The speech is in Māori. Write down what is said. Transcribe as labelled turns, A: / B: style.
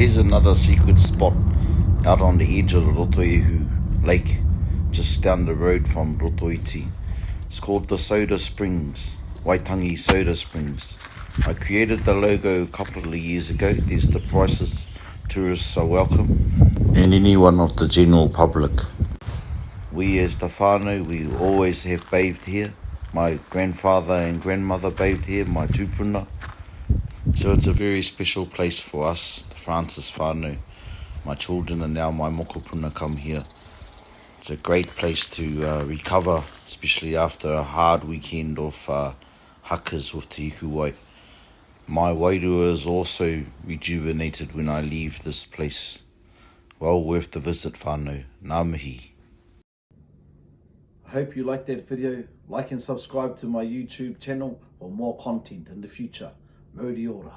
A: Here's another secret spot out on the edge of the Rotoehu lake, just down the road from Rotoehu. It's called the Soda Springs, Waitangi Soda Springs. I created the logo a couple of years ago. There's the prices. Tourists are welcome, and anyone of the general public. We as the whānau, we always have bathed here. My grandfather and grandmother bathed here, my tūpuna. So it's a very special place for us, the Francis whānau. My children and now my mokopuna come here. It's a great place to recover, especially after a hard weekend of hakas with te iku. My wairua is also rejuvenated when I leave this place. Well worth the visit, whānau. Ngā mihi. I hope you liked that video. Like and subscribe to my YouTube channel for more content in the future. Mōri ora.